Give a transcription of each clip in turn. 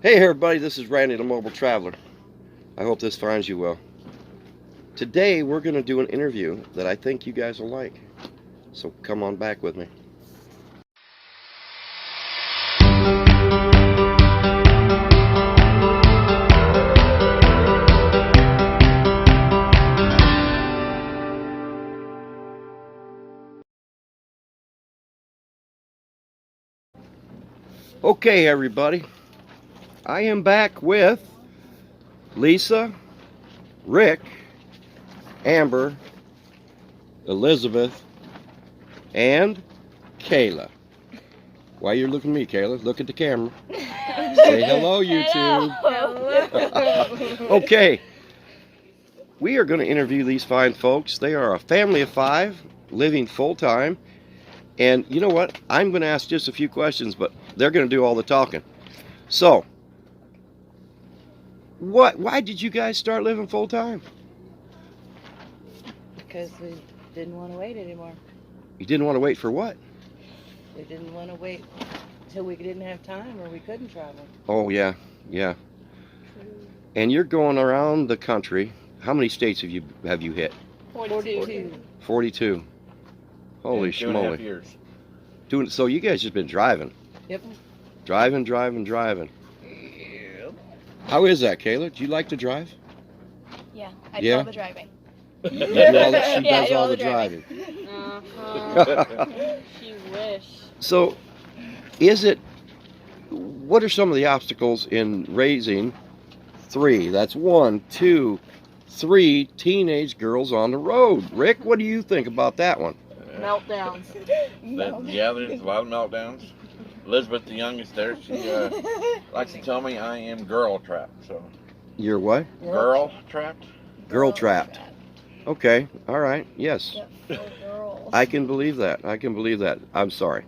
Hey everybody, this is Randy the Mobile Traveler. I hope this finds you well. Today we're going to do an interview that I think you guys will like. So come on back with me. Okay everybody, I am back with Lisa, Rick, Amber, Elizabeth, and Kayla. Why you're looking at me, Kayla? Look at the camera. Say hello, YouTube. Hello. Okay, we are going to interview these fine folks. They are a family of 5, living full-time. And you know what? I'm going to ask just a few questions, but they're going to do all the talking. So, why did you guys start living full-time? Because we didn't want to wait anymore. You didn't want to wait for what? We didn't want to wait till we didn't have time or we couldn't travel. Oh, yeah. And you're going around the country. How many states have you hit? 42. 42. Holy In 2.5 schmoly. years. So you guys just been driving. Yep. Driving. Yep. How is that, Kayla? Do you like to drive? Yeah, I Yeah? do all the driving. She does Yeah, I do all all the the driving. She wish. So, what are some of the obstacles in raising 3? That's 1, 2, 3 teenage girls on the road. Rick, what do you think about that one? Meltdowns. Yeah, there's a lot of meltdowns. Elizabeth, the youngest there, she likes to tell me I am girl trapped. So You're what? girl trapped. Girl trapped. Okay, all right, yes. Yep, for girls. I can believe that. I'm sorry.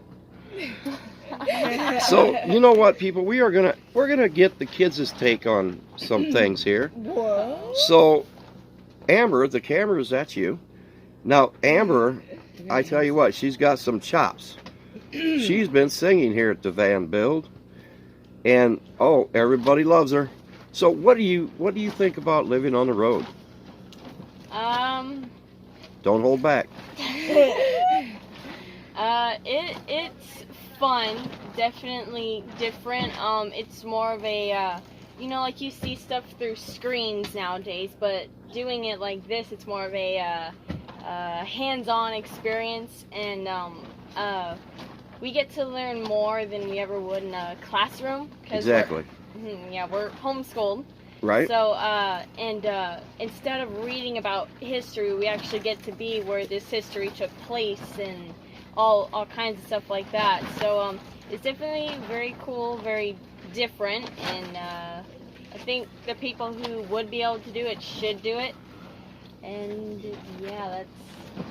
So, you know what, people? We're gonna get the kids' take on some things here. Whoa. So, Amber, the camera is at you. Now, Amber, I tell you what, she's got some chops. She's been singing here at the Van Build, and oh, everybody loves her. So, what do you think about living on the road? Don't hold back. It's fun, definitely different. It's more of a, like you see stuff through screens nowadays, but doing it like this, it's more of a hands-on experience, and we get to learn more than we ever would in a classroom. Exactly. We're homeschooled. Right? So, instead of reading about history, we actually get to be where this history took place and all kinds of stuff like that. So, it's definitely very cool, very different, and I think the people who would be able to do it should do it. And yeah,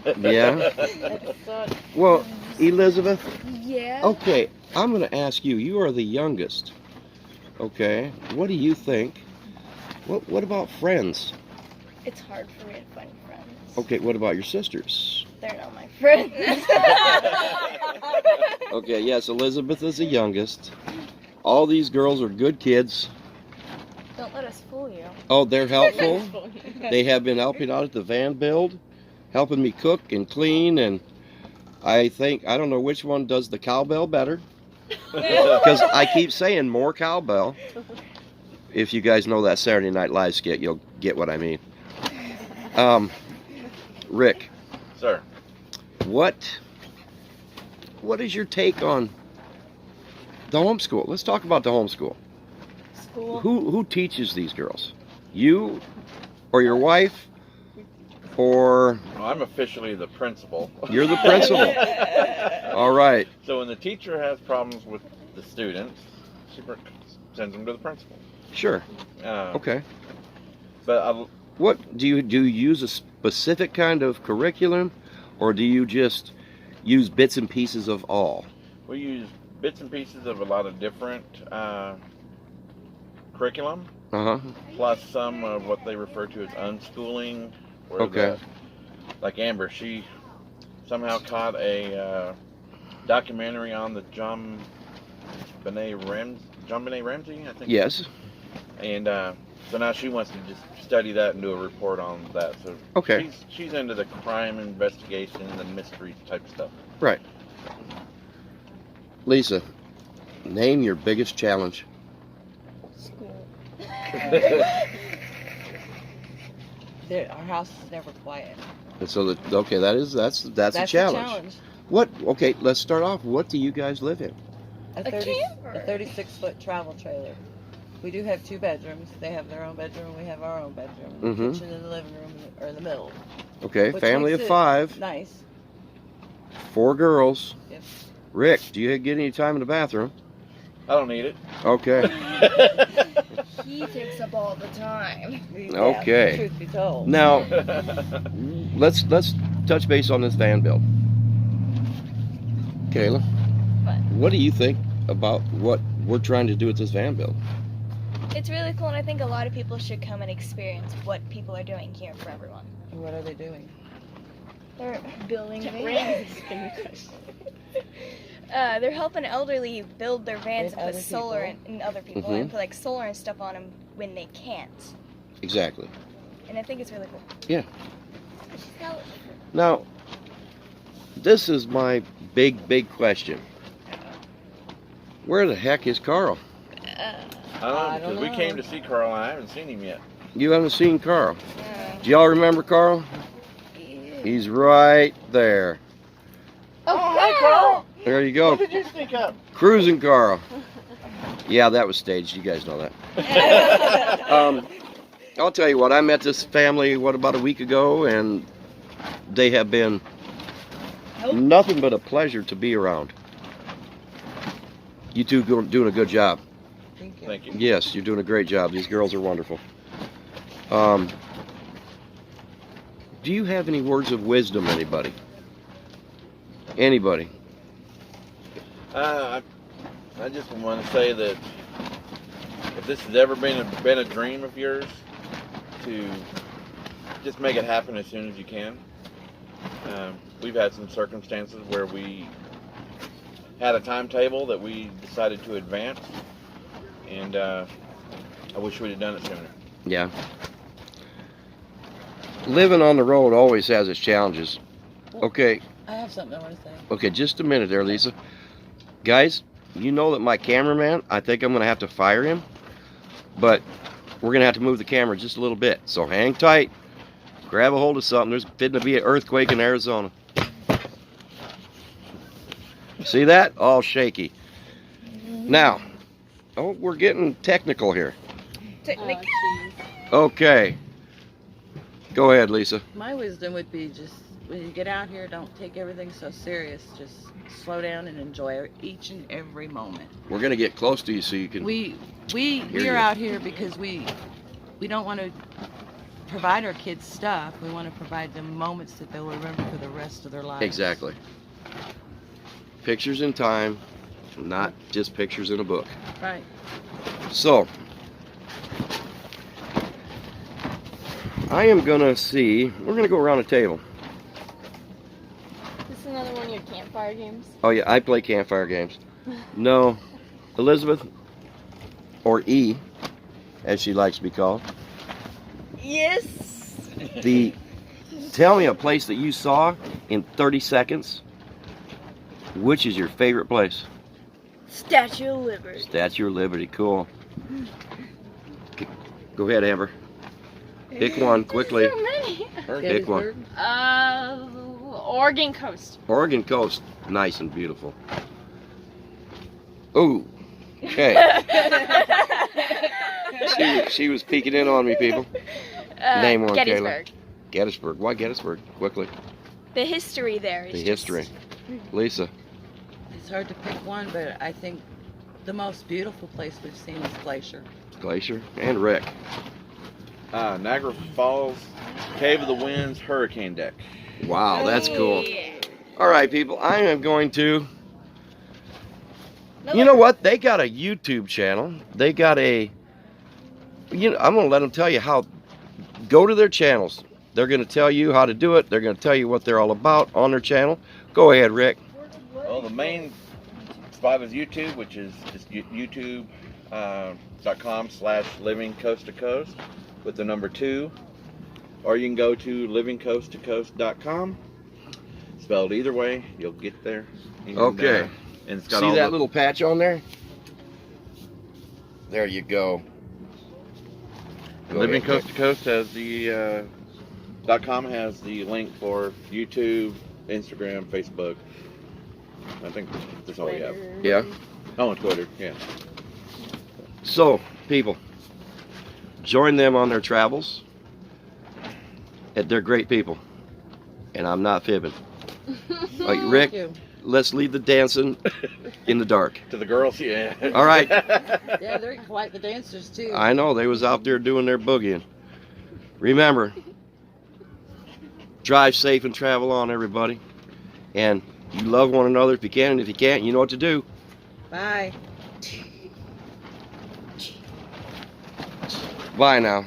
that's Well, Elizabeth, yeah. okay, I'm going to ask you. You are the youngest. Okay, what do you think? What about friends? It's hard for me to find friends. Okay, what about your sisters? They're not my friends. Okay, yes, Elizabeth is the youngest. All these girls are good kids. Don't let us fool you. Oh, they're helpful. They have been helping out at the Van Build, helping me cook and clean, and I don't know which one does the cowbell better, because I keep saying more cowbell. If you guys know that Saturday Night Live skit, you'll get what I mean. Rick. Sir. What is your take on the homeschool? Let's talk about the homeschool. School. Who teaches these girls? You or your wife? Or Well, I'm officially the principal. you're the principal? All right. So when the teacher has problems with the students, she sends them to the principal. Sure. Okay. But What do you use a specific kind of curriculum, or do you just use bits and pieces of all? we use bits and pieces of a lot of different curriculum, plus some of what they refer to as unschooling. Where Okay. Like Amber, she somehow caught a documentary on the John Benet Ramsey, I think. Yes. And so now she wants to just study that and do a report on that. So Okay. she's into the crime investigation and the mystery type stuff. Right. Lisa, name your biggest challenge. School. Our house is never quiet. And so okay, that's a challenge. What? Okay, let's start off. What do you guys live in? A camper. 36-foot travel trailer. We do have 2 bedrooms. They have their own bedroom. We have our own bedroom. The Mhm. kitchen and the living room are in the middle. Okay, Which family of makes it 5, Nice. 4 girls. Yep. Rick, do you get any time in the bathroom? I don't need it. Okay. He takes up all the time. Yeah, Okay. Truth be told. Now, let's touch base on this van build. Kayla, what do you think about what we're trying to do with this van build? It's really cool, and I think a lot of people should come and experience what people are doing here for everyone. What are they doing? They're building Rings. vans. They're helping elderly build their vans With and put other solar people. and other people Mhm. and put like solar and stuff on them when they can't. Exactly. And I think it's really cool. Yeah. Now, this is my big question. Where the heck is Carl? I I don't know, don't because we know. came to see Carl and I haven't seen him yet. You haven't seen Carl. Do y'all remember Carl? He's right there. Oh, hi, Carl! There you go. What did you sneak up? Cruising Carl. Yeah, that was staged. You guys know that. I'll tell you what, I met this family, about a week ago, and they have been nothing but a pleasure to be around. You two doing a good job. Thank you. Thank you. Yes, you're doing a great job. These girls are wonderful. Do you have any words of wisdom, anybody? Anybody? I just want to say that if this has ever been a dream of yours, to just make it happen as soon as you can. We've had some circumstances where we had a timetable that we decided to advance, and I wish we'd have done it sooner. Yeah. Living on the road always has its challenges. Okay, I have something I want to say. okay, just a minute there, Lisa. Guys, you know that my cameraman, I think I'm going to have to fire him, but we're going to have to move the camera just a little bit. So hang tight, grab a hold of something. There's fitting to be an earthquake in Arizona. See that? All shaky. Now, oh, we're getting technical here. Technic- Okay. Go ahead, Lisa. My wisdom would be just when you get out here, don't take everything so serious. Just slow down and enjoy each and every moment. We're going to get close to you so you can... We you. are out here because we don't want to provide our kids stuff. We want to provide them moments that they'll remember for the rest of their lives. Exactly. Pictures in time, not just pictures in a book. Right. So, I am going to see... We're going to go around the table. This is another one of your campfire games. Oh, yeah, I play campfire games. No. Elizabeth, or E, as she likes to be called. yes. Tell me a place that you saw in 30 seconds. Which is your favorite place? Statue of Liberty. Statue of Liberty, cool. Go ahead, Amber. Pick one quickly. So many. Pick one. Gettysburg. Oregon coast. Oregon coast, nice and beautiful. Ooh, okay. She was peeking in on me, people. Name one, Gettysburg. Kayla. Gettysburg. Why Gettysburg? Quickly. The history there is The just- history. Lisa. It's hard to pick one, but I think the most beautiful place we've seen is Glacier. Glacier and Rick. Niagara Falls, Cave of the Winds, Hurricane Deck. Wow, that's cool. Yeah. All right, people. I am going to. You know what? They got a YouTube channel. They got a. I'm going to let them tell you how. Go to their channels. They're going to tell you how to do it. They're going to tell you what they're all about on their channel. Go ahead, Rick. Well, the main of.five is YouTube, which is just youtube.com/living coast to coast with the number 2. Or you can go to livingcoasttocoast.com. Spelled either way, you'll get there. And, Okay. And it's got See all that the, little patch on there? There you go. Go Living ahead, Coast to Coast has the .com has the link for YouTube, Instagram, Facebook. I think that's all we have. Yeah. Oh, and Twitter. Yeah. So, people, join them on their travels. They're great people, and I'm not fibbing. Like Rick, let's leave the dancing in the dark. To the girls, yeah. All right. Yeah, they're quite the dancers too. I know they was out there doing their boogieing. Remember, drive safe and travel on, everybody. And you love one another if you can, and if you can't, you know what to do. Bye. Bye now.